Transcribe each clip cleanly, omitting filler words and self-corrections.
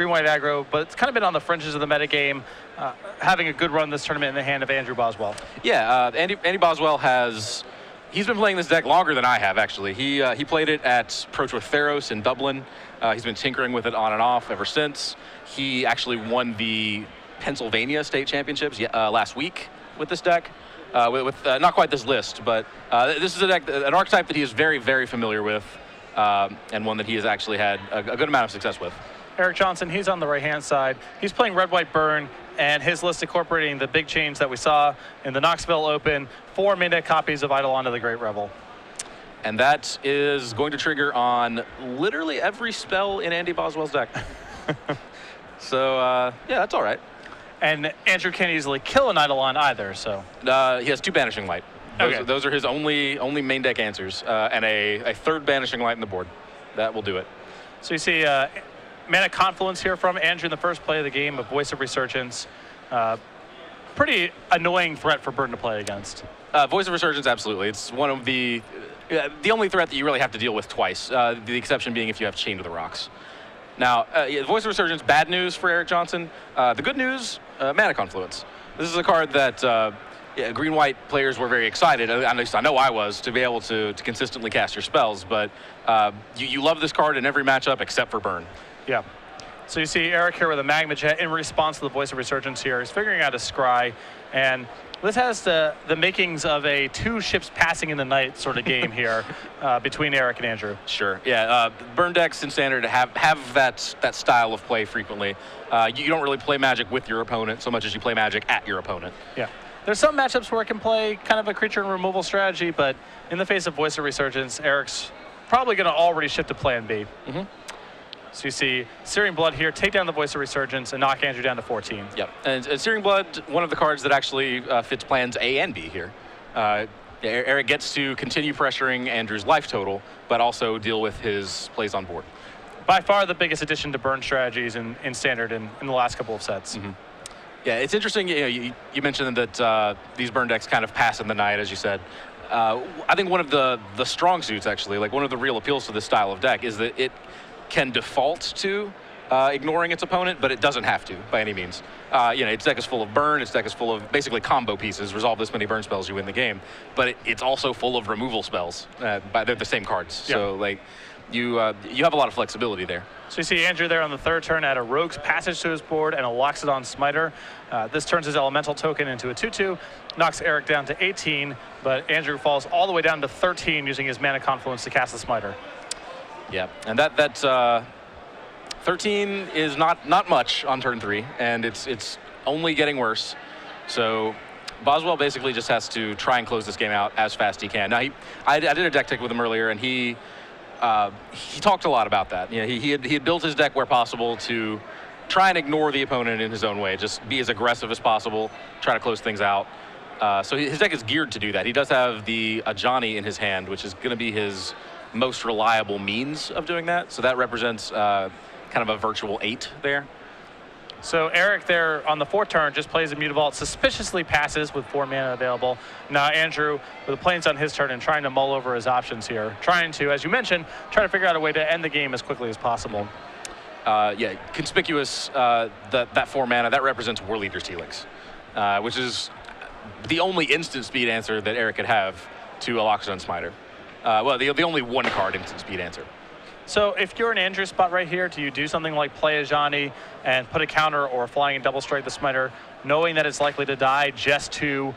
green-white aggro, but it's kind of been on the fringes of the metagame, having a good run this tournament in the hand of Andrew Boswell. Yeah, Andy Boswell he's been playing this deck longer than I have, actually. He played it at Pro Tour Theros in Dublin. He's been tinkering with it on and off ever since. He actually won the Pennsylvania State Championships last week with this deck. With not quite this list, but this is a deck, an archetype that he is very, very familiar with, and one that he has actually had a good amount of success with. Eric Johnson, he's on the right-hand side. He's playing Red, White, Burn, and his list incorporating the big change that we saw in the Knoxville Open, 4 main-deck copies of Eidolon of the Great Revel. And that is going to trigger on literally every spell in Andy Boswell's deck. So, yeah, that's all right. And Andrew can't easily kill an Eidolon either, so. He has 2 Banishing Light. Those are his only main deck answers, and a 3rd Banishing Light in the board. That will do it. So you see Mana Confluence here from Andrew in the first play of the game, of Voice of Resurgence. Pretty annoying threat for Burn to play against. Voice of Resurgence, absolutely. It's one of the only threat that you really have to deal with twice, the exception being if you have Chain to the Rocks. Now, Voice of Resurgence, bad news for Eric Johnson. The good news, Mana Confluence. This is a card that green-white players were very excited, at least I know I was, to be able to consistently cast your spells, but you love this card in every matchup except for Burn. Yeah. So you see Eric here with a Magma Jet in response to the Voice of Resurgence here. He's figuring out a Scry, and this has the makings of a 2 ships passing in the night sort of game here between Eric and Andrew. Sure, yeah. Burn decks in Standard have that style of play frequently. You don't really play Magic with your opponent so much as you play Magic at your opponent. Yeah. There's some matchups where it can play kind of a creature and removal strategy, but in the face of Voice of Resurgence, Eric's probably going to already shift to plan B. Mm-hmm. So you see Searing Blood here, take down the Voice of Resurgence and knock Andrew down to 14. Yep, and Searing Blood, one of the cards that actually fits plans A and B here. Eric gets to continue pressuring Andrew's life total, but also deal with his plays on board. By far the biggest addition to Burn strategies in Standard in the last couple of sets. Mm-hmm. Yeah, it's interesting, you mentioned that these Burn decks kind of pass in the night, as you said. I think one of the strong suits, actually, like one of the real appeals to this style of deck is that it can default to ignoring its opponent, but it doesn't have to by any means. Its deck is full of Burn, its deck is full of basically combo pieces, resolve this many Burn spells, you win the game. But it's also full of removal spells, but they're the same cards. Yeah. So like, you have a lot of flexibility there. So you see Andrew there on the 3rd turn add a Rogue's Passage to his board and a Loxodon Smiter. This turns his elemental token into a 2/2, knocks Eric down to 18, but Andrew falls all the way down to 13 using his Mana Confluence to cast the Smiter. Yeah, and that 13 is not much on turn 3, and it's only getting worse. So Boswell basically just has to try and close this game out as fast as he can. Now I did a deck tech with him earlier, and he talked a lot about that. He had built his deck where possible to try and ignore the opponent in his own way, just be as aggressive as possible, try to close things out. So his deck is geared to do that. He does have the Ajani in his hand, which is going to be his most reliable means of doing that. So that represents kind of a virtual 8 there. So Eric there on the 4th turn just plays a Mutavault, suspiciously passes with 4 mana available. Now Andrew with the Plains on his turn and trying to mull over his options here. Trying to, as you mentioned, try to figure out a way to end the game as quickly as possible. Yeah, conspicuous, that 4 mana, that represents War Leader's Helix, which is the only instant speed answer that Eric could have to a Loxodon Smiter. Well, the only 1 card instant speed answer. So if you're in Andrew's spot right here, do you do something like play Ajani and put a counter or flying and double strike the Smiter, knowing that it's likely to die just to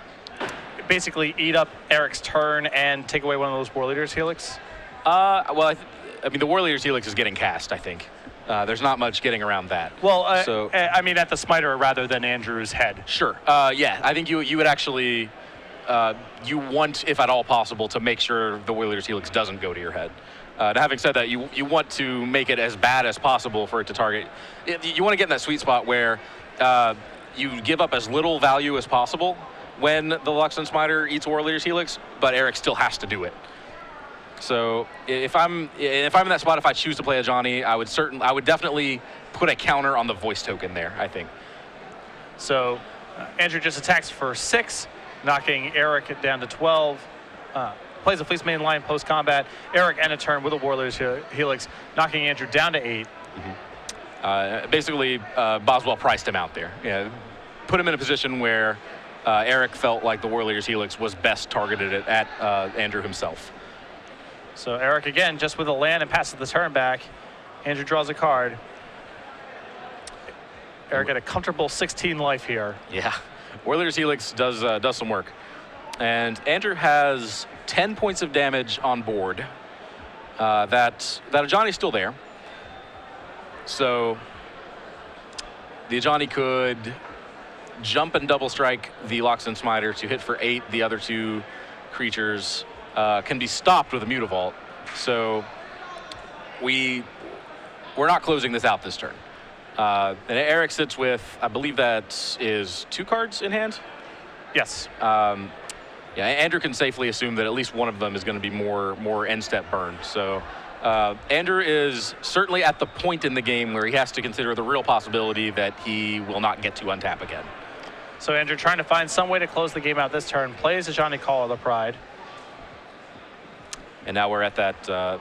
basically eat up Eric's turn and take away one of those War Leader's Helix? Well, I mean, the War Leader's Helix is getting cast, I think. There's not much getting around that. Well, I mean at the Smiter rather than Andrew's head. Sure. Yeah, I think you would actually, you want, if at all possible, to make sure the War Leader's Helix doesn't go to your head. Now, having said that, you want to make it as bad as possible for it to target. You want to get in that sweet spot where you give up as little value as possible when the Loxodon Smiter eats War Leader's Helix, but Eric still has to do it. So if I'm in that spot, if I choose to play Ajani, I would definitely put a counter on the voice token there, I think. So Andrew just attacks for 6, knocking Eric down to 12. Plays a Fleece Main line post-combat. Eric end a turn with a War Leader's Helix, knocking Andrew down to 8. Mm-hmm. Basically, Boswell priced him out there. Yeah, put him in a position where Eric felt like the War Leader's Helix was best targeted at Andrew himself. So Eric again, just with a land and passes the turn back. Andrew draws a card. Eric at a comfortable 16 life here. Yeah, War Leader's Helix does some work. And Andrew has 10 points of damage on board. That Ajani's still there. So the Ajani could jump and double strike the Loxodon Smiter to hit for 8. The other 2 creatures can be stopped with a Mutavault. So we're not closing this out this turn. And Eric sits with, I believe that is 2 cards in hand? Yes. Yeah, Andrew can safely assume that at least one of them is going to be more end-step burned. So Andrew is certainly at the point in the game where he has to consider the real possibility that he will not get to untap again. So Andrew trying to find some way to close the game out this turn, plays Ajani Call of the Pride. And now we're at that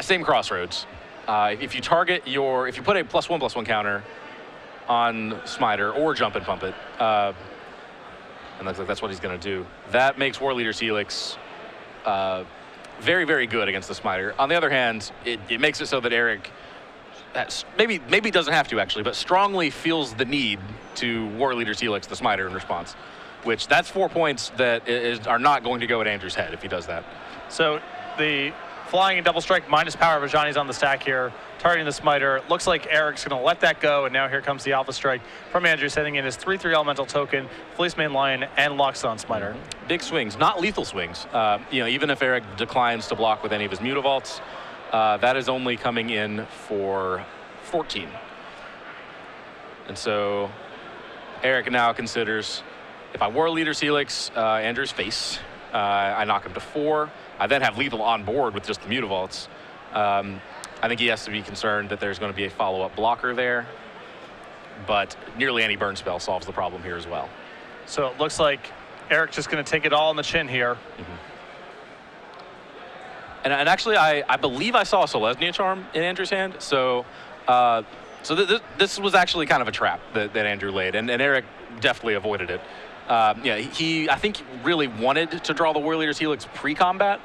same crossroads. If you put a +1/+1 counter on Smiter or Jump and Pump it, and looks like that's what he's going to do, that makes War Leader's Helix very, very good against the Smiter. On the other hand, it makes it so that Eric maybe doesn't have to actually, but strongly feels the need to War Leader's Helix the Smiter in response, which that's 4 points that are not going to go at Andrew's head if he does that. So the flying and double strike minus power of Ajani's on the stack here, targeting the Smiter. Looks like Eric's going to let that go, and now here comes the Alpha Strike from Andrew, sending in his 3/3 elemental token, Fleece Mane Lion, and Loxodon Smiter. Big swings, not lethal swings. Even if Eric declines to block with any of his Mutavaults, that is only coming in for 14. And so Eric now considers, if I War Leader's Helix Andrew's face, I knock him to 4. I then have lethal on board with just the Mutavaults. I think he has to be concerned that there's going to be a follow-up blocker there, but nearly any burn spell solves the problem here as well. So it looks like Eric's just going to take it all on the chin here. Mm-hmm. And actually, I believe I saw a Selesnya Charm in Andrew's hand, so this was actually kind of a trap that Andrew laid, and Eric definitely avoided it. I think really wanted to draw the War Leader's Helix pre-combat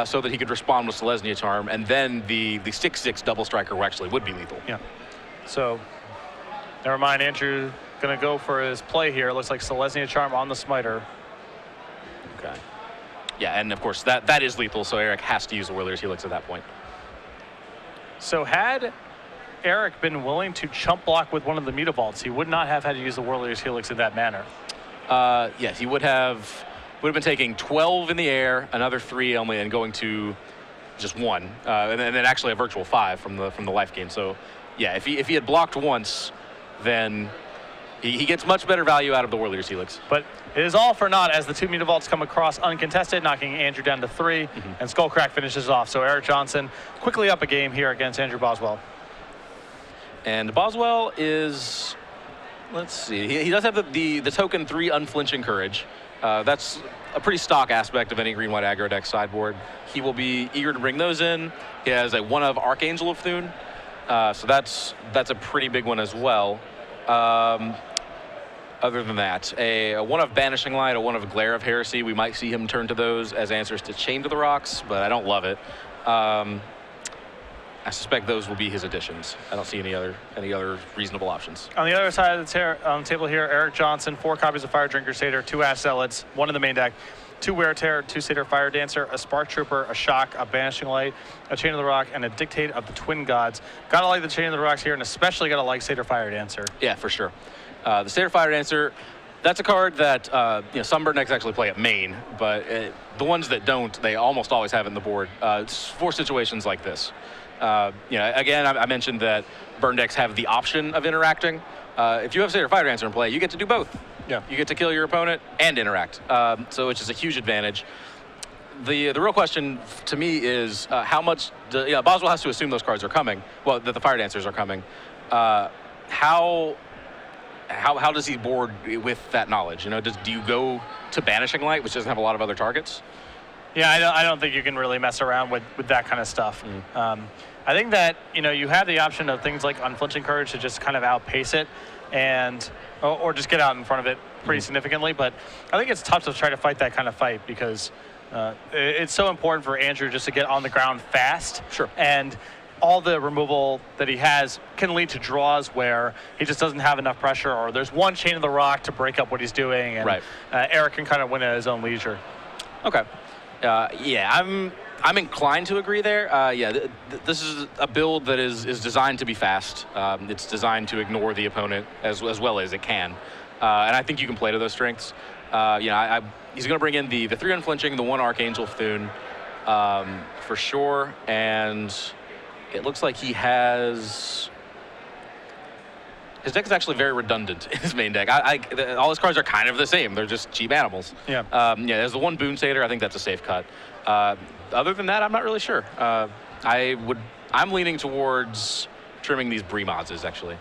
so that he could respond with Selesnya Charm, and then the 6/6 double striker actually would be lethal. Yeah. So, never mind, Andrew going to go for his play here. It looks like Selesnya Charm on the Smiter. Okay. Yeah, and of course that is lethal, so Eric has to use the War Leader's Helix at that point. So had Eric been willing to chump block with one of the Mutavaults, he would not have had to use the War Leader's Helix in that manner. Yes, he would have been taking 12 in the air, another 3 only, and going to just 1, and then actually a virtual 5 from the life gain. So, yeah, if he had blocked once, then he gets much better value out of the War Leader's Helix. But it is all for naught as the 2 Mutavaults come across uncontested, knocking Andrew down to 3, and Skullcrack finishes off. So Eric Johnson quickly up a game here against Andrew Boswell. And Boswell is, let's see, he does have the token 3 Unflinching Courage. That's a pretty stock aspect of any green-white aggro deck sideboard. He will be eager to bring those in. He has a 1 of Archangel of Thune, so that's a pretty big one as well. Other than that, a 1 of Banishing Light, a 1 of Glare of Heresy. We might see him turn to those as answers to Chain to the Rocks, but I don't love it. I suspect those will be his additions. I don't see any other reasonable options. On the other side of the table here, Eric Johnson, 4 copies of Fire Drinker Satyr, 2 Ash Zealots, 1 in the main deck, 2 Wear Terror, 2 Satyr Fire Dancer, a Spark Trooper, a Shock, a Banishing Light, a Chain of the Rock, and a Dictate of the Twin Gods. Gotta like the Chain of the Rocks here, and especially gotta like Satyr Fire Dancer. Yeah, for sure. The Satyr Fire Dancer, that's a card that some burn decks actually play at main, but the ones that don't, they almost always have it in the board. It's for situations like this. Again, I mentioned that burn decks have the option of interacting. If you have Satyr Fire Dancer in play, you get to do both. Yeah. You get to kill your opponent and interact, so it's just a huge advantage. The real question to me is how much Boswell has to assume those cards are coming. Well, that the Fire Dancers are coming. How does he board with that knowledge? Do you go to Banishing Light, which doesn't have a lot of other targets? Yeah, I don't think you can really mess around with that kind of stuff. I think that, you have the option of things like Unflinching Courage to just kind of outpace it and or just get out in front of it pretty significantly. But I think it's tough to try to fight that kind of fight because it's so important for Andrew just to get on the ground fast. Sure. And all the removal that he has can lead to draws where he just doesn't have enough pressure, or there's one chain of the rock to break up what he's doing, and Eric can kind of win at his own leisure. Okay. Yeah, I'm inclined to agree there. This is a build that is designed to be fast. It's designed to ignore the opponent as well as it can. And I think you can play to those strengths. He's going to bring in the 3 Unflinching, the 1 Archangel Thune, for sure. And it looks like he has... His deck is actually very redundant in his main deck. All his cards are kind of the same. They're just cheap animals. Yeah. There's the 1 Boon Satyr. I think that's a safe cut. Other than that, I'm not really sure. I'm leaning towards trimming these Bremazes, actually.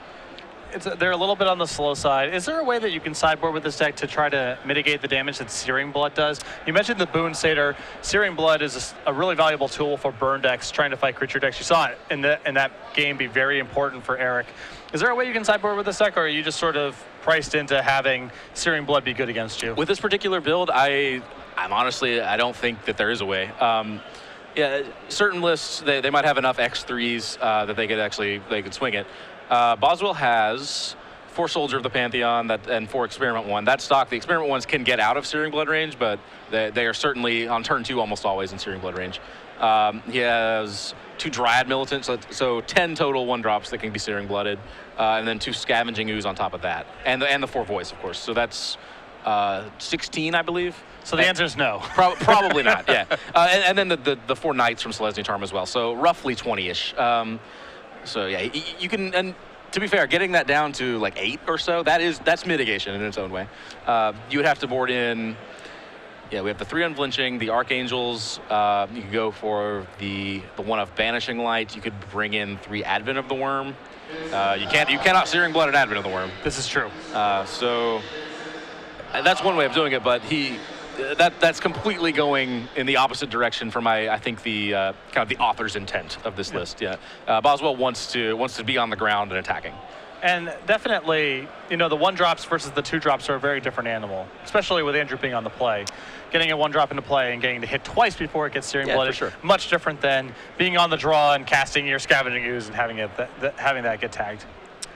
They're a little bit on the slow side. Is there a way that you can sideboard with this deck to try to mitigate the damage that Searing Blood does? You mentioned the Boon Satyr. Searing Blood is a really valuable tool for burn decks trying to fight creature decks. You saw it in that game be very important for Eric. Is there a way you can sideboard with this deck, or are you just sort of priced into having Searing Blood be good against you? With this particular build, I'm honestly, I don't think that there is a way. Certain lists, they might have enough X3s that they could swing it. Boswell has 4 Soldier of the Pantheon and 4 Experiment 1. That stock, the Experiment 1s can get out of Searing Blood range, but they are certainly on turn 2 almost always in Searing Blood range. He has 2 Dryad Militants, so 10 total 1-drops that can be Searing Blooded, and then 2 Scavenging Ooze on top of that, and the 4 Voice, of course. So that's 16, I believe. So the answer is no. Probably not, yeah. And then the 4 Knights from Selesnya Charm as well, so roughly 20-ish. So yeah, you can, and to be fair, getting that down to like 8 or so, that's mitigation in its own way. You would have to board in, we have the 3 Unflinching, the Archangels. You could go for the 1 of Banishing Light. You could bring in 3 Advent of the Worm. You cannot Searing Blood an Advent of the Worm. This is true. So that's one way of doing it, but that's completely going in the opposite direction from I think the kind of the author's intent of this list. Yeah, Boswell wants to be on the ground and attacking. And definitely, the 1-drops versus the 2-drops are a very different animal, especially with Andrew being on the play. Getting a 1-drop into play and getting to hit twice before it gets Searing Blood is much different than being on the draw and casting your Scavenging Ooze and having that get tagged.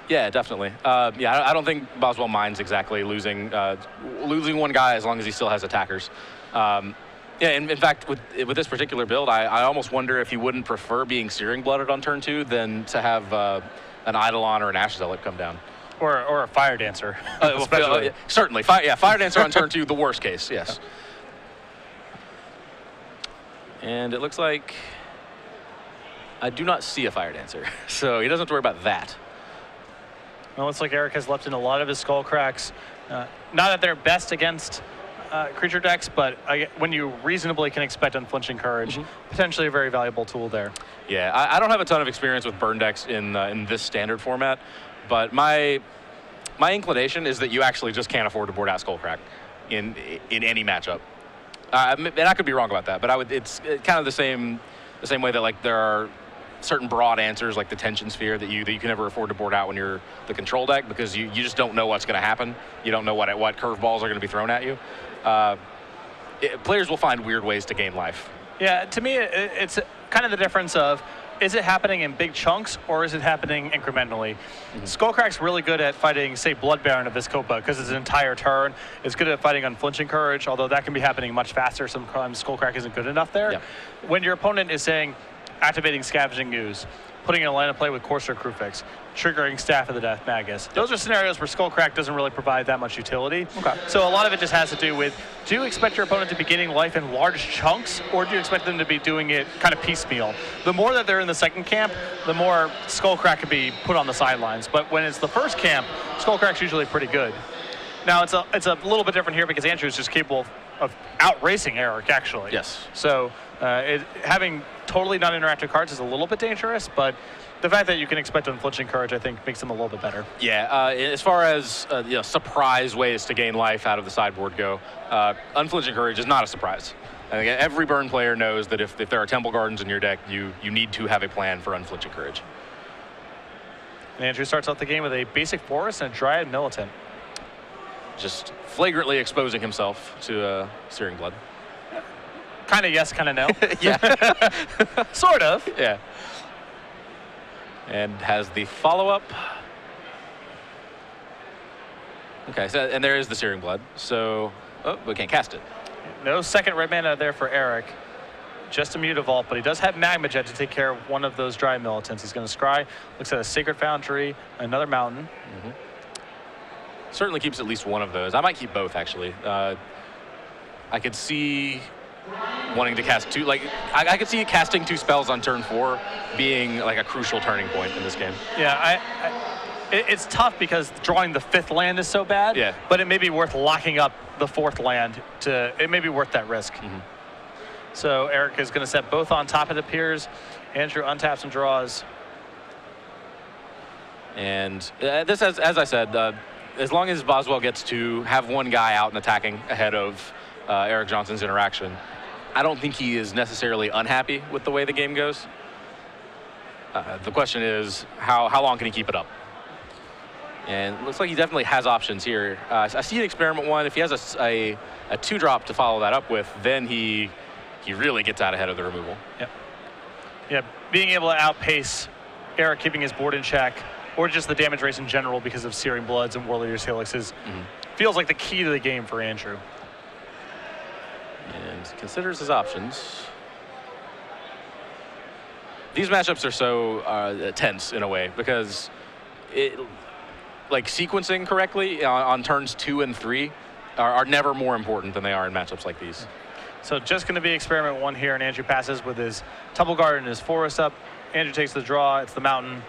Yeah, definitely. I don't think Boswell minds exactly losing one guy as long as he still has attackers. In fact, with this particular build, I almost wonder if he wouldn't prefer being Searing Blooded on turn 2 than to have an Eidolon or an Ash Zealot come down. Or a Fire Dancer. Certainly. Fire Dancer on turn 2, the worst case, yes. And it looks like I do not see a Fire Dancer, so he doesn't have to worry about that. Well, it looks like Eric has left in a lot of his Skull Cracks. Not that they're best against creature decks, but when you reasonably can expect Unflinching Courage, potentially a very valuable tool there. Yeah, I don't have a ton of experience with burn decks in this standard format, but my inclination is that you actually just can't afford to board out Skullcrack in any matchup. And I could be wrong about that, but it's kind of the same way that like there are certain broad answers like the Tension Sphere that you can never afford to board out when you're the control deck, because you just don't know what's going to happen. You don't know what curveballs are going to be thrown at you. Players will find weird ways to gain life. Yeah, to me, it's kind of the difference of, is it happening in big chunks or is it happening incrementally? Skullcrack's really good at fighting, say, Blood Baron of Viscopa, because it's an entire turn. It's good at fighting Unflinching Courage, although that can be happening much faster. Sometimes Skullcrack isn't good enough there. Yeah. When your opponent is saying, activating Scavenging Ooze, putting in a line of play with Courser Crewfix, triggering Staff of the Death Magus. Those are scenarios where Skullcrack doesn't really provide that much utility. Okay. So a lot of it just has to do with, do you expect your opponent to be gaining life in large chunks, or do you expect them to be doing it kind of piecemeal? The more that they're in the second camp, the more Skullcrack can be put on the sidelines. But when it's the first camp, Skullcrack's usually pretty good. Now, it's a little bit different here because Andrew is just capable of out-racing Eric, actually. Yes. So having totally non-interactive cards is a little bit dangerous, but the fact that you can expect Unflinching Courage, I think, makes them a little bit better. Yeah, as far as surprise ways to gain life out of the sideboard go, Unflinching Courage is not a surprise. And again, every burn player knows that if there are Temple Gardens in your deck, you need to have a plan for Unflinching Courage. And Andrew starts out the game with a basic forest and a Dryad Militant. Just flagrantly exposing himself to Searing Blood. Kind of yes, kind of no. Yeah. Sort of. Yeah. And has the follow-up. Okay, so, and there is the Searing Blood. So, oh, we can't cast it. No second red mana there for Eric. Just a Mutavault, but he does have Magma Jet to take care of one of those Dry Militants. He's going to scry, looks at a Sacred Foundry, another Mountain. Mm-hmm. Certainly keeps at least one of those. I might keep both, actually. I could see wanting to cast two. Like, I could see casting 2 spells on turn 4 being like a crucial turning point in this game. Yeah, it's tough because drawing the 5th land is so bad. Yeah. But it may be worth locking up the 4th land. It may be worth that risk. Mm-hmm. So Eric is going to set both on top, it appears. Andrew untaps and draws. And this, as I said, as long as Boswell gets to have one guy out and attacking ahead of Eric Johnson's interaction, I don't think he is necessarily unhappy with the way the game goes. The question is, how long can he keep it up? And it looks like he definitely has options here. I see an Experiment 1. If he has a 2-drop to follow that up with, then he really gets out ahead of the removal. Yep. Yeah, being able to outpace Eric, keeping his board in check, or just the damage race in general because of Searing Bloods and Warleader's Helixes, feels like the key to the game for Andrew. And considers his options. These matchups are so tense in a way because like sequencing correctly on turns 2 and 3 are never more important than they are in matchups like these. So just going to be Experiment 1 here, and Andrew passes with his Temple Garden and his Forest up. Andrew takes the draw. It's the Mountain.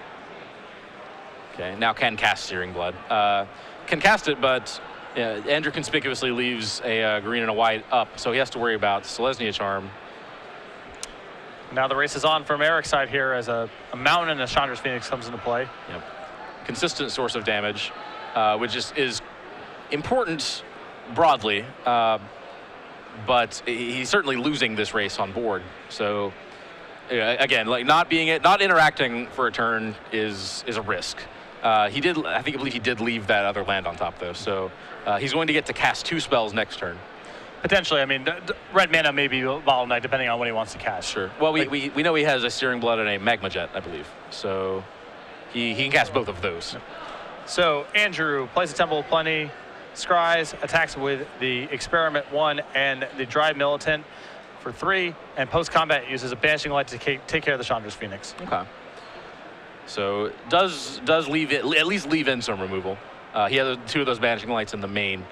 Okay, now can cast Searing Blood. Can cast it, but Andrew conspicuously leaves a green and a white up, so he has to worry about Selesnya Charm. Now the race is on from Eric's side here as a Mountain and a Chandra's Phoenix comes into play. Yep. Consistent source of damage, which is important broadly, but he's certainly losing this race on board. So again, like not interacting for a turn is a risk. I believe he did leave that other land on top though. So he's going to get to cast 2 spells next turn. Potentially, I mean, red mana may be bottleneck depending on what he wants to cast. Sure. Well, we know he has a Searing Blood and a Magma Jet, I believe. So he can cast both of those. So Andrew plays the Temple of Plenty, scries, attacks with the Experiment 1 and the Dry Militant for 3, and post-combat uses a Banishing Light to take care of the Chandra's Phoenix. Okay. So does leave it, at least leave in some removal. He has 2 of those Banishing Lights in the main,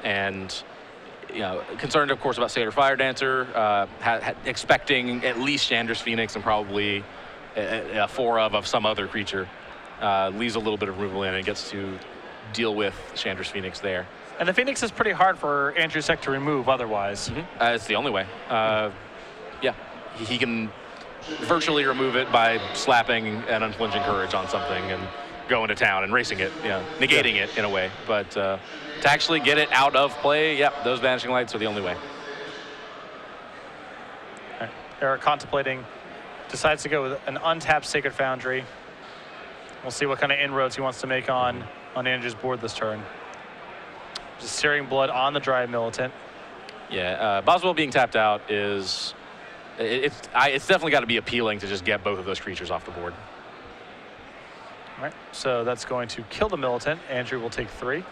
and concerned, of course, about Satyr Fire Dancer, expecting at least Chandra's Phoenix and probably a 4 of some other creature. Leaves a little bit of removal in and gets to deal with Chandra's Phoenix there. And the Phoenix is pretty hard for Andrew's deck to remove otherwise. It's the only way. Yeah, he can virtually remove it by slapping an Unflinching Courage on something and going to town and racing it, negating it in a way. But to actually get it out of play, those Vanishing Lights are the only way. Right. Eric contemplating, decides to go with an untapped Sacred Foundry. We'll see what kind of inroads he wants to make on Andrew's board this turn. Just Searing Blood on the Dry Militant. Yeah, Boswell being tapped out is... It's definitely got to be appealing to just get both of those creatures off the board. All right, so that's going to kill the Militant. Andrew will take 3.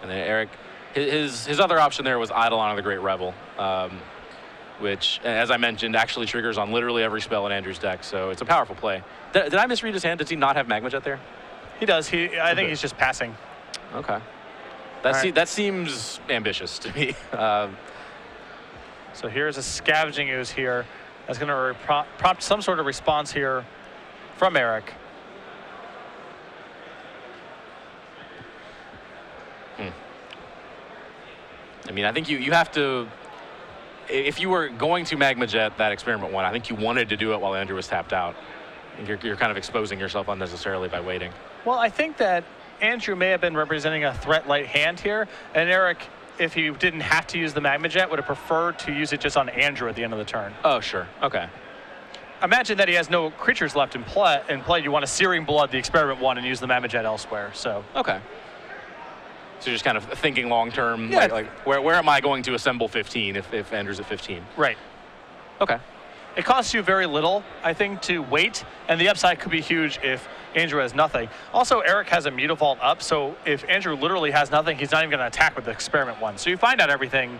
And then Eric, his other option there was Eidolon of the Great Revel, which, as I mentioned, actually triggers on literally every spell in Andrew's deck, so it's a powerful play. Did I misread his hand? Does he not have Magma Jet there? He does. I think he's just passing. Okay. That seems ambitious to me. So here's a Scavenging Ooze here. That's going to prompt some sort of response here from Eric. I mean, I think you have to... If you were going to Magma Jet that Experiment 1, I think you wanted to do it while Andrew was tapped out. You're kind of exposing yourself unnecessarily by waiting. Well, I think that Andrew may have been representing a threat light hand here, and Eric if he didn't have to use the Magma Jet, would have preferred to use it just on Andrew at the end of the turn. Oh, sure. Okay. Imagine that he has no creatures left in play. You want to Searing Blood the Experiment 1 and use the Magma Jet elsewhere. So okay. So you're just kind of thinking long term, yeah. like where am I going to assemble 15 if Andrew's at 15? Right. Okay. It costs you very little, I think, to wait, and the upside could be huge if Andrew has nothing. Also, Eric has a Mutavault up, so if Andrew literally has nothing, he's not even going to attack with the Experiment 1. So you find out everything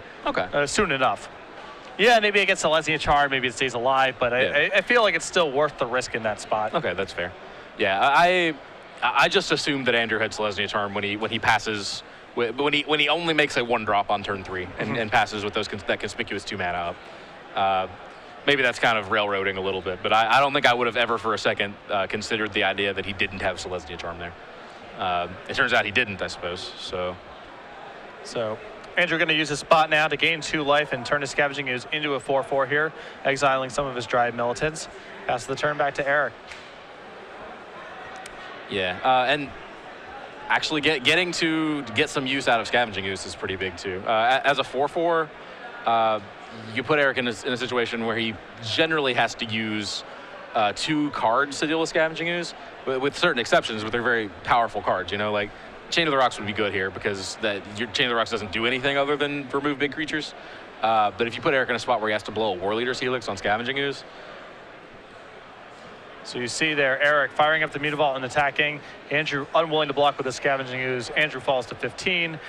soon enough. Yeah, maybe it gets Selesnya Charm, maybe it stays alive, but I feel like it's still worth the risk in that spot. Okay, that's fair. Yeah, I just assumed that Andrew had Selesnya Charm when he passes, when he only makes a 1-drop on turn 3 and passes with that conspicuous 2-mana up. Maybe that's kind of railroading a little bit, but I don't think I would have ever for a second considered the idea that he didn't have Selesnya Charm there. It turns out he didn't, I suppose. So Andrew going to use his spot now to gain 2 life and turn his Scavenging Ooze into a 4/4 here, exiling some of his Dryad Militants. Pass the turn back to Eric. Yeah, and actually getting to get some use out of Scavenging Ooze is pretty big too. As a 4/4, you put Eric in a situation where he generally has to use 2 cards to deal with Scavenging Ooze, with certain exceptions, but they're very powerful cards. You know, like Chain of the Rocks would be good here because your Chain of the Rocks doesn't do anything other than remove big creatures. But if you put Eric in a spot where he has to blow a War Leader's Helix on Scavenging Ooze. So you see there, Eric firing up the Mutavault and attacking. Andrew unwilling to block with the Scavenging Ooze. Andrew falls to 15.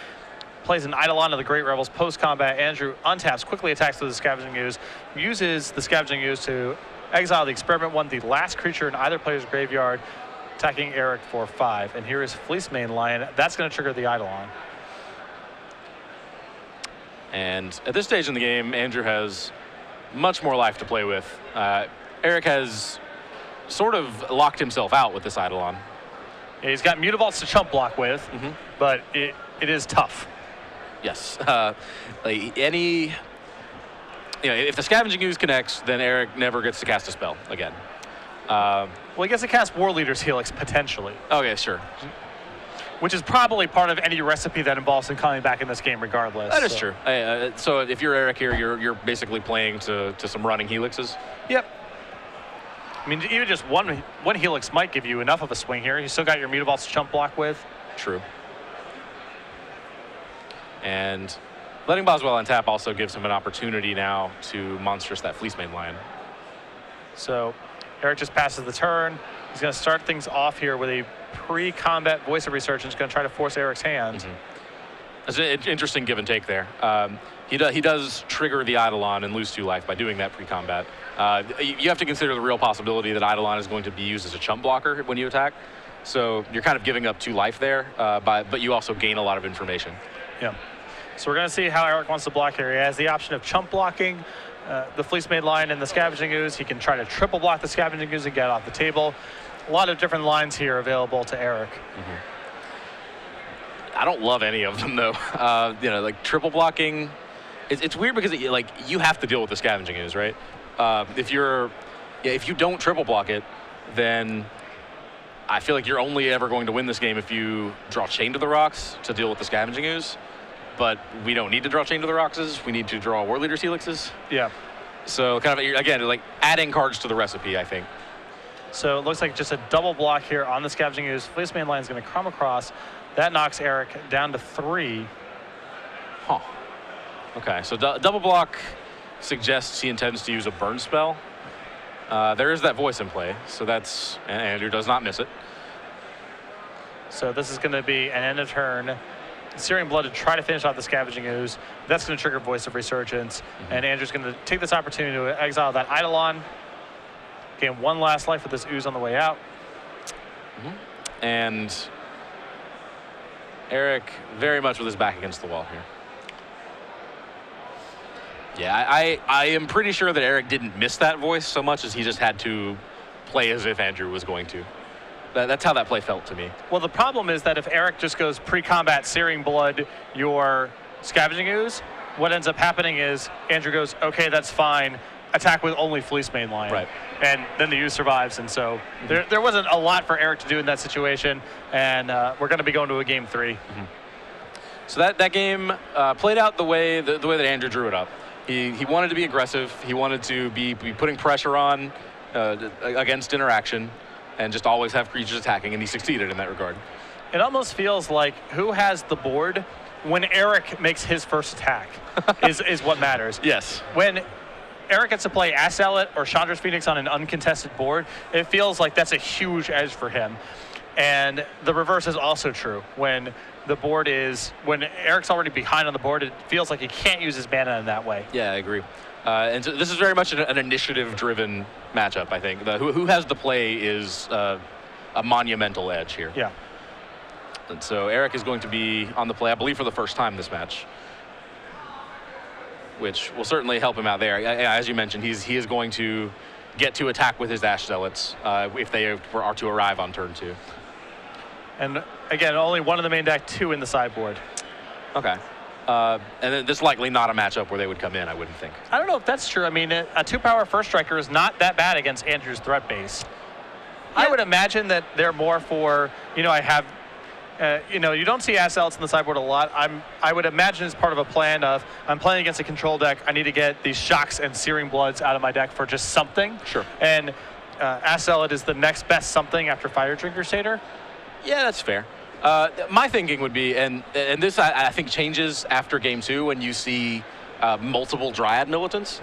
Plays an Eidolon of the Great Rebels post-combat. Andrew untaps, quickly attacks with the Scavenging Ooze, uses the Scavenging Ooze to exile the Experiment 1, the last creature in either player's graveyard, attacking Eric for 5. And here is Fleecemane Lion. That's going to trigger the Eidolon. And at this stage in the game, Andrew has much more life to play with. Eric has sort of locked himself out with this Eidolon. Yeah, he's got Mutavaults to chump block with, but it is tough. Yes. If the Scavenging Ooze connects, then Eric never gets to cast a spell again. Well, he gets to cast War Leader's Helix, potentially. Okay, sure. Which is probably part of any recipe that involves him coming back in this game regardless. That is true. So if you're Eric here, you're basically playing to some running Helixes? Yep. I mean, even just one Helix might give you enough of a swing here. You still got your Mutavaults to chump block with. True. And letting Boswell untap also gives him an opportunity now to monstrous that Fleecemane Lion. So Eric just passes the turn. He's going to start things off here with a pre-combat Voice of Resurgence, going to try to force Eric's hand. That's an interesting give and take there. He does trigger the Eidolon and lose 2 life by doing that pre-combat. You have to consider the real possibility that Eidolon is going to be used as a chump blocker when you attack. So you're kind of giving up 2 life there, but you also gain a lot of information. Yeah. So we're going to see how Eric wants to block here. He has the option of chump blocking the Fleecemane Lion and the Scavenging Ooze. He can try to triple block the Scavenging Ooze and get off the table. A lot of different lines here available to Eric. I don't love any of them though. Like triple blocking, it's weird because you have to deal with the Scavenging Ooze, right? If you don't triple block it, then I feel like you're only ever going to win this game if you draw Chain to the Rocks to deal with the Scavenging Ooze. But we don't need to draw Chain to the Roxes. We need to draw War Leader's Helixes. Yeah. So kind of, again, like adding cards to the recipe, I think. So it looks like just a double block here on the Scavenging Ooze. Fleecemane Lion is going to come across. That knocks Eric down to 3. Huh. Okay, so double block suggests he intends to use a burn spell. There is that voice in play, so that's, and Andrew does not miss it. So this is going to be an end of turn. Searing Blood to try to finish off the Scavenging Ooze. That's going to trigger Voice of Resurgence. And Andrew's going to take this opportunity to exile that Eidolon. Gain 1 last life with this Ooze on the way out. And Eric very much with his back against the wall here. Yeah, I am pretty sure that Eric didn't miss that voice so much as he just had to play as if Andrew was going to. That's how that play felt to me. Well, the problem is that if Eric just goes pre-combat Searing Blood your Scavenging Ooze, what ends up happening is Andrew goes, okay, that's fine, attack with only Fleecemane Lion. Right. And then the Ooze survives, and so there wasn't a lot for Eric to do in that situation, and we're going to be going to a game 3. So that game played out the way that Andrew drew it up. He wanted to be aggressive. He wanted to be putting pressure on against interaction, and just always have creatures attacking, and he succeeded in that regard. It almost feels like who has the board when Eric makes his first attack is what matters. Yes. When Eric gets to play Ash Zealot or Chandra's Phoenix on an uncontested board, it feels like that's a huge edge for him. And the reverse is also true. When Eric's already behind on the board, it feels like he can't use his mana in that way. Yeah, I agree. And so this is very much an initiative-driven matchup, I think. Who has the play is a monumental edge here. Yeah. And so Eric is going to be on the play, I believe, for the first time this match, which will certainly help him out there. As you mentioned, he is going to get to attack with his Ash Zealots if they are to arrive on turn 2. And again, only one in the main deck, 2 in the sideboard. Okay. And then this is likely not a matchup where they would come in, I wouldn't think. I don't know if that's true. I mean, a 2-power first striker is not that bad against Andrew's threat base. Yeah. I would imagine that they're more for, you don't see Ash Zealots in the sideboard a lot. I would imagine it's part of a plan of, I'm playing against a control deck. I need to get these Shocks and Searing Bloods out of my deck for just something. Sure. And Ash Zealot is the next best something after Fire Drinker Satyr. Yeah, that's fair. My thinking would be, and this I think changes after game 2 when you see multiple Dryad militants,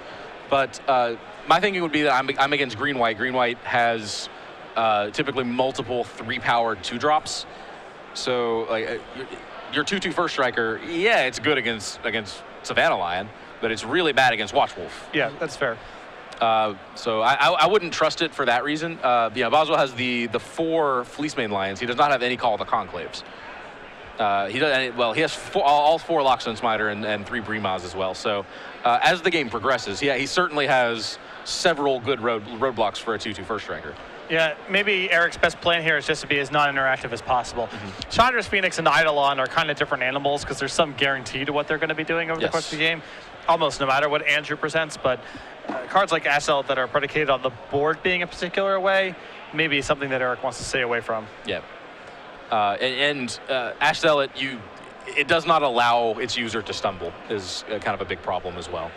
but my thinking would be that I'm against green-white. Green-white has typically multiple 3-powered 2-drops. So like your 2/2 first striker, yeah, it's good against Savannah Lion, but it's really bad against Watchwolf. Yeah, that's fair. So I wouldn't trust it for that reason. Boswell has the 4 Fleecemane Lions. He does not have any Call of the Conclaves. He has all 4 Loxodon Smiter and 3 Bremas as well. So as the game progresses, he certainly has several good roadblocks for a 2/2 first striker. Yeah, maybe Eric's best plan here is just to be as non-interactive as possible. Chandra's Phoenix and Eidolon are kind of different animals because there's some guarantee to what they're going to be doing over the course of the game, almost no matter what Andrew presents. But cards like Ash Zealot that are predicated on the board being a particular way, maybe something that Eric wants to stay away from. Yeah. Ash Zealot, it does not allow its user to stumble, is kind of a big problem as well.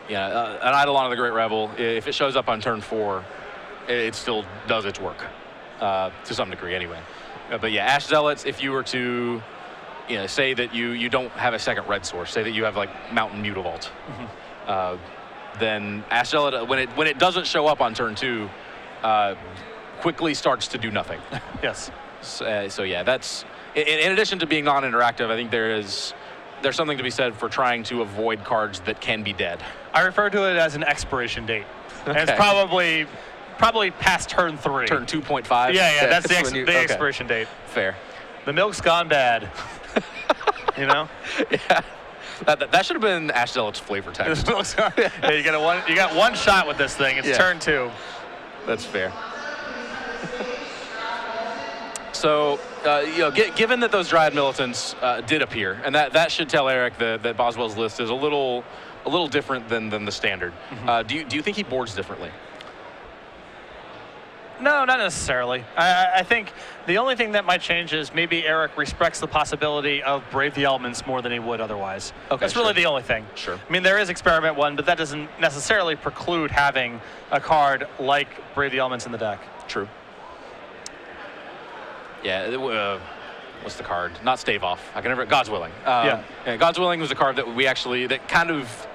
Yeah, an Eidolon of the Great Revel, if it shows up on turn 4, it still does its work, to some degree anyway. But yeah, Ash Zealots, if you were to say that you don't have a second red source, say that you have like Mountain Mutavault, then Ash Zealot, when it doesn't show up on turn 2, quickly starts to do nothing. Yes. So yeah, that's, in addition to being non-interactive, I think there's something to be said for trying to avoid cards that can be dead. I refer to it as an expiration date. Okay. And it's probably past turn 3. Turn 2.5? Yeah, that's the expiration date. Fair. The milk's gone bad. Yeah. That should have been Ash Zealot's flavor text. Yeah, you got one shot with this thing. It's turn 2. That's fair. So, given that those Dryad militants did appear, and that should tell Eric that Boswell's list is a little different than the standard. Do you think he boards differently? No, not necessarily. I think the only thing that might change is maybe Eric respects the possibility of Brave the Elements more than he would otherwise. Okay, that's really the only thing. Sure. I mean, there is Experiment 1, but that doesn't necessarily preclude having a card like Brave the Elements in the deck. True. Yeah, what's the card? Not Stave Off. I can never. God's Willing. God's Willing was a card that kind of.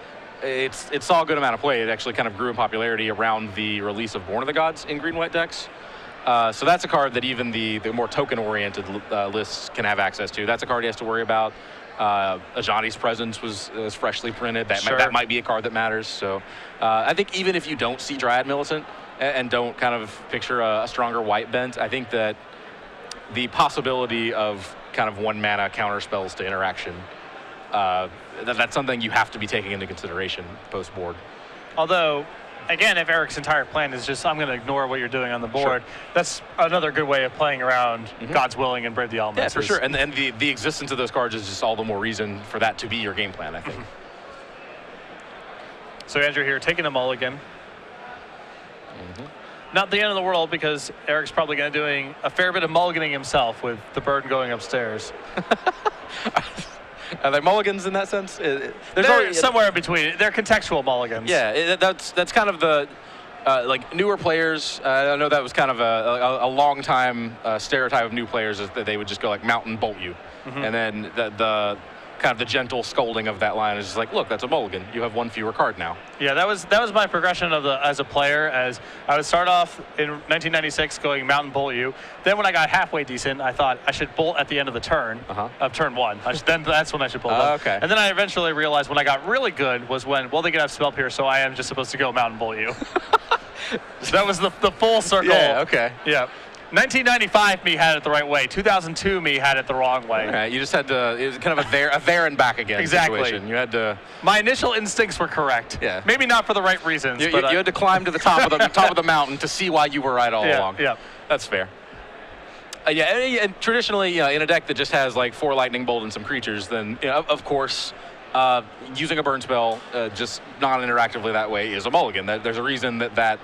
It saw a good amount of play. It actually kind of grew in popularity around the release of Born of the Gods in green-white decks. So that's a card that even the more token-oriented lists can have access to. That's a card he has to worry about. Ajani's Presence was freshly printed. That might be a card that matters. So I think even if you don't see Dryad Militant and don't kind of picture a stronger white bent, I think that the possibility of kind of 1-mana counter spells to interaction, that's something you have to be taking into consideration post-board. Although, again, if Eric's entire plan is just, I'm going to ignore what you're doing on the board, that's another good way of playing around God's Willing and Brave the Elements. Yeah, for sure. And the existence of those cards is just all the more reason for that to be your game plan, I think. So Andrew here, taking a mulligan. Not the end of the world, because Eric's probably going to be doing a fair bit of mulliganing himself with the burden going upstairs. Are they mulligans in that sense? There's They're somewhere in between. They're contextual mulligans. Yeah, that's kind of the like newer players. I know that was kind of a long time stereotype of new players, is that they would just go like mount and bolt you, and then the kind of the gentle scolding of that line is just like, look, that's a mulligan. You have one fewer card now. Yeah, that was my progression as a player. As I would start off in 1996 going mount and bolt you. Then when I got halfway decent, I thought I should bolt at the end of the turn of turn one. Then that's when I should bolt. Okay. And then I eventually realized when I got really good was when, well, they could have spell pierce, so I am just supposed to go mount and bolt you. So that was the full circle. Yeah. Okay. Yeah. 1995 me had it the right way. 2002 me had it the wrong way. All right, you just had to. It was kind of a there and back again situation. You had to. My initial instincts were correct. Yeah. Maybe not for the right reasons. You had to climb to the top of the top of the mountain to see why you were right all along. Yeah. That's fair. Yeah, and traditionally, in a deck that just has like 4 lightning bolt and some creatures, then of course, using a burn spell just non-interactively that way is a mulligan. There's a reason that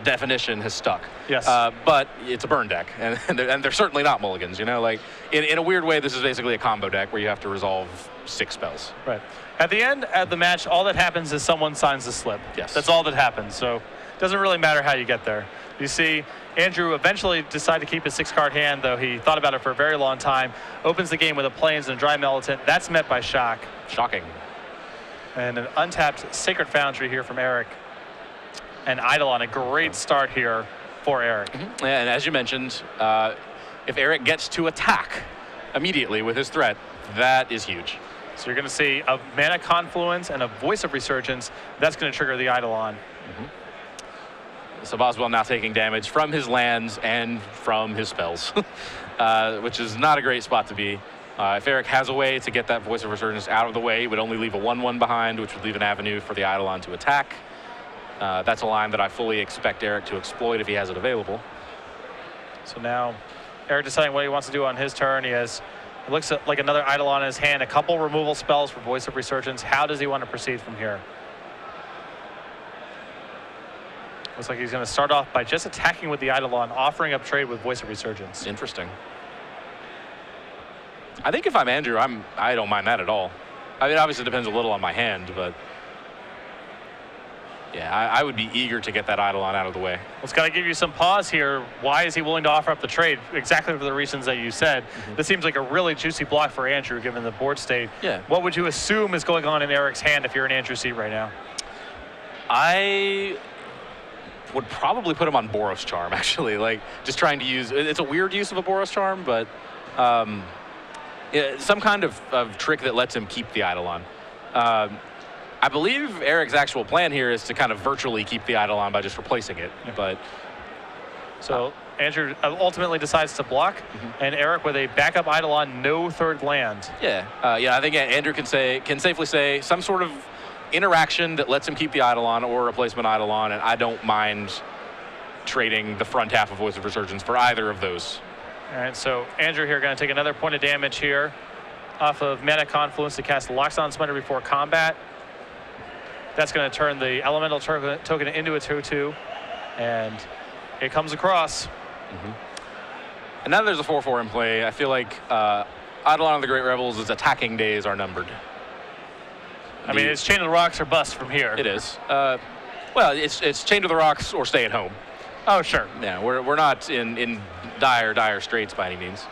definition has stuck. Yes. But it's a burn deck, and they're certainly not mulligans. Like in a weird way, this is basically a combo deck where you have to resolve 6 spells. Right. At the end of the match, all that happens is someone signs the slip. Yes. That's all that happens. So it doesn't really matter how you get there. You see, Andrew eventually decided to keep his 6-card hand, though he thought about it for a very long time. Opens the game with a Plains and a Dry Militant. That's met by shock. Shocking. And an untapped Sacred Foundry here from Eric. And Eidolon, a great start here for Eric. And as you mentioned, if Eric gets to attack immediately with his threat, that is huge. So you're going to see a Mana Confluence and a Voice of Resurgence. That's going to trigger the Eidolon. So Boswell now taking damage from his lands and from his spells, which is not a great spot to be. If Eric has a way to get that Voice of Resurgence out of the way, it would only leave a 1/1 behind, which would leave an avenue for the Eidolon to attack. That's a line that I fully expect Eric to exploit if he has it available. So now Eric deciding what he wants to do on his turn. It looks like another Eidolon in his hand, a couple removal spells for Voice of Resurgence. How does he want to proceed from here? Looks like he's going to start off by just attacking with the Eidolon, offering up trade with Voice of Resurgence. Interesting. I think if I'm Andrew, I don't mind that at all. I mean, obviously it depends a little on my hand, but yeah, I would be eager to get that Eidolon out of the way. Well, it's got to give you some pause here. Why is he willing to offer up the trade? Exactly for the reasons that you said. This seems like a really juicy block for Andrew, given the board state. Yeah. What would you assume is going on in Eric's hand if you're in Andrew's seat right now? I would probably put him on Boros Charm, actually. Like, just trying to use, it's a weird use of a Boros Charm, but some kind of trick that lets him keep the Eidolon. I believe Eric's actual plan here is to kind of virtually keep the Eidolon by just replacing it. But so Andrew ultimately decides to block, and Eric with a backup Eidolon, no third land. Yeah, I think Andrew can safely say some sort of interaction that lets him keep the Eidolon or replacement Eidolon, and I don't mind trading the front half of Voice of Resurgence for either of those. All right, so Andrew here going to take another point of damage here off of Mana Confluence to cast Loxodon Smiter before combat. That's going to turn the Elemental token into a 2/2, and it comes across. And now there's a 4/4 in play. I feel like Eidolon of the Great Rebels' attacking days are numbered. I mean, it's Chain of the Rocks or bust from here. It is. Well, it's Chain to the Rocks or stay at home. Oh, sure. Yeah, we're not in dire straits by any means.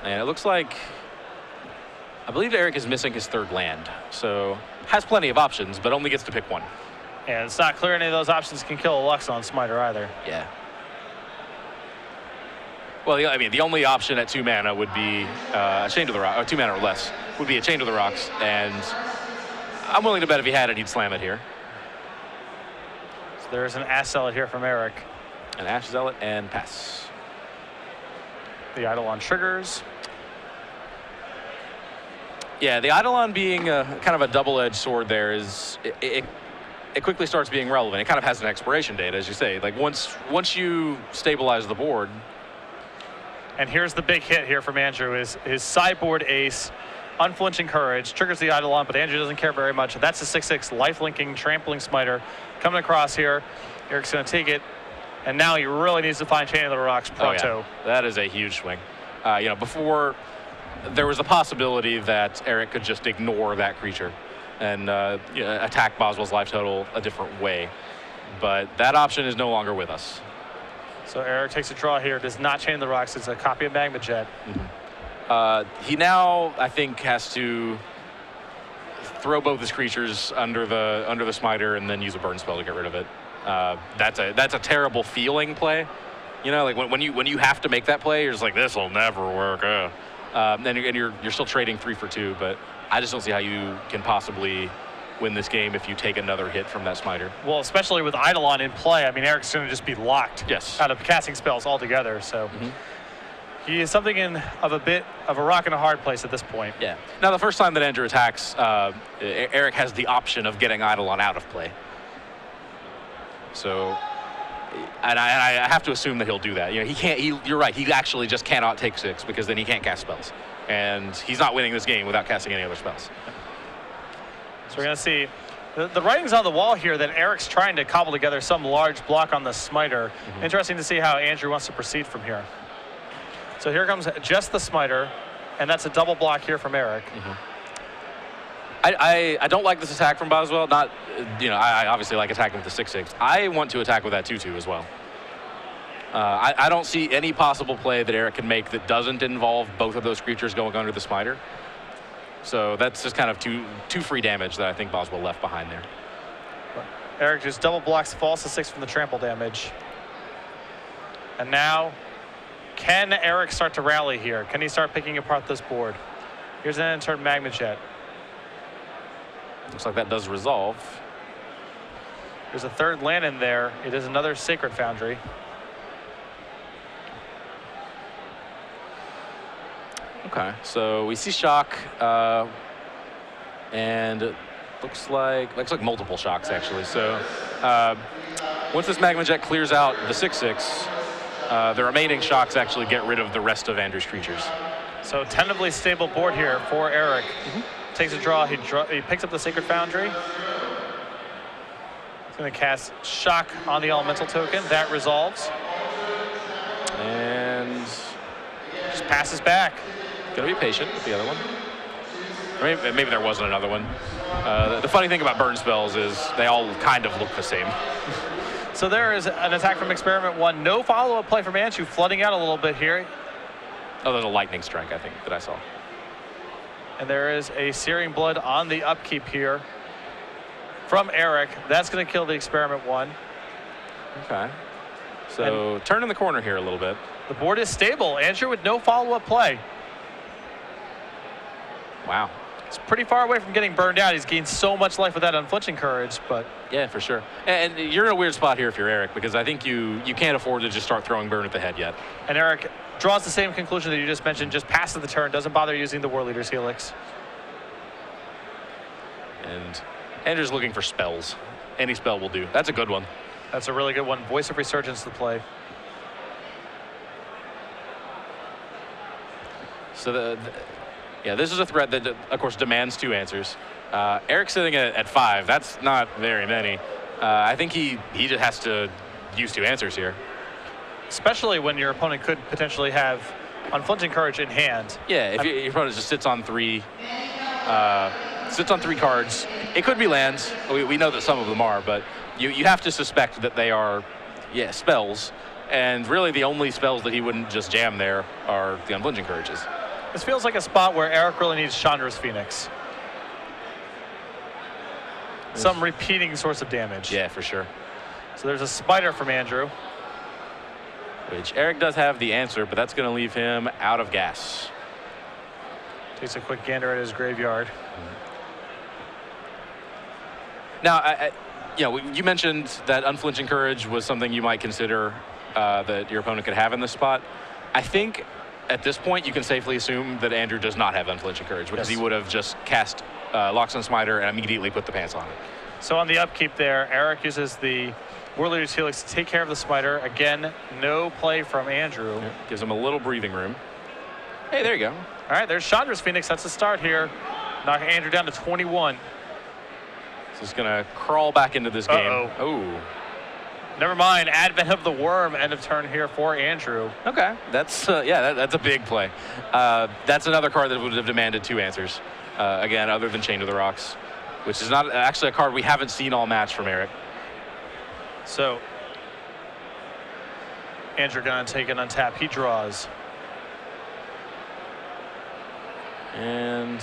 And it looks like, I believe Eric is missing his third land, so has plenty of options, but only gets to pick one. And it's not clear any of those options can kill a Loxodon Smiter either. Yeah. Well, I mean, the only option at 2 mana would be a Chain to the Rocks, or 2 mana or less, would be a Chain to the Rocks, and I'm willing to bet if he had it, he'd slam it here. So there's an Ash Zealot here from Eric. An Ash Zealot and pass. The Eidolon triggers. Yeah, the Eidolon being kind of a double-edged sword there is, it quickly starts being relevant. It kind of has an expiration date, as you say. Like once you stabilize the board. And here's the big hit here from Andrew is his sideboard ace, Unflinching Courage, triggers the Eidolon, but Andrew doesn't care very much. That's a 6/6 life-linking, trampling Smiter coming across here. Eric's going to take it, and now he really needs to find Chain of the Rocks pronto. Oh, yeah. That is a huge swing. Before there was a possibility that Eric could just ignore that creature and attack Boswell's life total a different way. But that option is no longer with us. So Eric takes a draw here, does not chain the rocks. It's a copy of Magma Jet. He now, I think, has to throw both his creatures under the smiter and then use a burn spell to get rid of it. That's a terrible feeling play. Like when you have to make that play, you're just like, this will never work. And you're still trading 3 for 2, but I just don't see how you can possibly win this game if you take another hit from that smiter. Well, especially with Eidolon in play, I mean, Eric's going to just be locked out of casting spells altogether. So he is something of a bit of a rock and a hard place at this point. Yeah. Now, the first time that Andrew attacks, Eric has the option of getting Eidolon out of play. So, and I have to assume that he'll do that. He can't. You're right. He actually just cannot take 6 because then he can't cast spells, and he's not winning this game without casting any other spells. So we're going to see the writing's on the wall here that Eric's trying to cobble together some large block on the smiter. Interesting to see how Andrew wants to proceed from here. So here comes just the smiter, and that's a double block here from Eric. I don't like this attack from Boswell. I obviously like attacking with the 6/6. I want to attack with that 2/2 as well. I don't see any possible play that Eric can make that doesn't involve both of those creatures going under the smiter. So that's just kind of two free damage that I think Boswell left behind there. Eric just double blocks, falls to 6 from the trample damage. And now, can Eric start to rally here? Can he start picking apart this board? Here's an insert Magma Jet. Looks like that does resolve. There's a third land in there. It is another Sacred Foundry. Okay, so we see shock, and it looks like multiple shocks actually. So once this Magma Jet clears out the 6/6, the remaining shocks actually get rid of the rest of Andrew's creatures. So tentatively stable board here for Eric. Takes a draw. He picks up the Sacred Foundry. He's going to cast shock on the elemental token. That resolves. And just passes back. Gonna be patient with the other one. Or maybe there wasn't another one. The funny thing about burn spells is they all kind of look the same. So there is an attack from Experiment 1. No follow-up play from Andrew, flooding out a little bit here. Oh, there's a lightning strike, I think, that I saw. And there is a Searing Blood on the upkeep here from Eric. That's going to kill the Experiment 1. Okay. So turning the corner here a little bit. The board is stable. Andrew with no follow-up play. Wow. It's pretty far away from getting burned out. He's gained so much life with that Unflinching Courage, but... Yeah, for sure. And you're in a weird spot here if you're Eric, because I think you can't afford to just start throwing burn at the head yet. And Eric draws the same conclusion that you just mentioned, just passes the turn, doesn't bother using the War Leader's Helix. And Andrew's looking for spells. Any spell will do. That's a good one. That's a really good one. Voice of Resurgence to play. So yeah, this is a threat that, of course, demands 2 answers. Eric's sitting at 5. That's not very many. I think he just has to use 2 answers here. Especially when your opponent could potentially have Unflinching Courage in hand. Yeah, if your opponent just sits on 3 cards, it could be lands. We know that some of them are, but you have to suspect that they are, spells. And really, the only spells that he wouldn't just jam there are the Unflinching Courages. This feels like a spot where Eric really needs Chandra's Phoenix. Some repeating source of damage. Yeah, for sure. So there's a Spider from Andrew. Which Eric does have the answer, but that's going to leave him out of gas. Takes a quick gander at his graveyard. Now, you mentioned that Unflinching Courage was something you might consider that your opponent could have in this spot. I think at this point you can safely assume that Andrew does not have Unflinching Courage because he would have just cast Loxodon Smiter and immediately put the pants on it. So on the upkeep there, Eric uses the War Leader's Helix to take care of the Smiter. Again, no play from Andrew. Yeah, gives him a little breathing room. Hey, there you go. All right, there's Chandra's Phoenix. That's the start here. Knock Andrew down to 21. So he's going to crawl back into this game. Oh. Never mind. Advent of the Worm. End of turn here for Andrew. Okay. That's, yeah, that's a big play. That's another card that would have demanded 2 answers. Again, other than Chain to the Rocks, which is not actually a card we haven't seen all match from Eric. So, Andrew gonna take an untap. He draws. And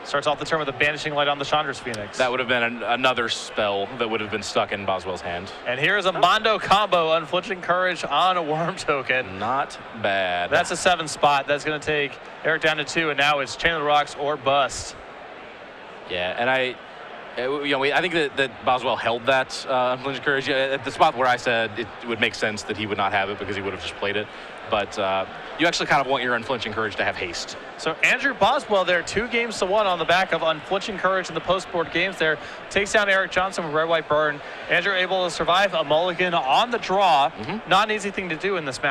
starts off the turn with a Banishing Light on the Chandra's Phoenix. That would have been another spell that would have been stuck in Boswell's hand. And here's a Mondo combo, Unflinching Courage on a Worm token. Not bad. That's a 7 spot. That's going to take Eric down to 2, and now it's Chain of the Rocks or bust. Yeah, and I think that Boswell held that Unflinching Courage at the spot where I said it would make sense that he would not have it because he would have just played it. But you actually kind of want your Unflinching Courage to have haste. So Andrew Boswell there, 2-1 on the back of Unflinching Courage in the post-board games there. Takes down Eric Johnson with Red White Burn. Andrew able to survive a mulligan on the draw. Not an easy thing to do in this match.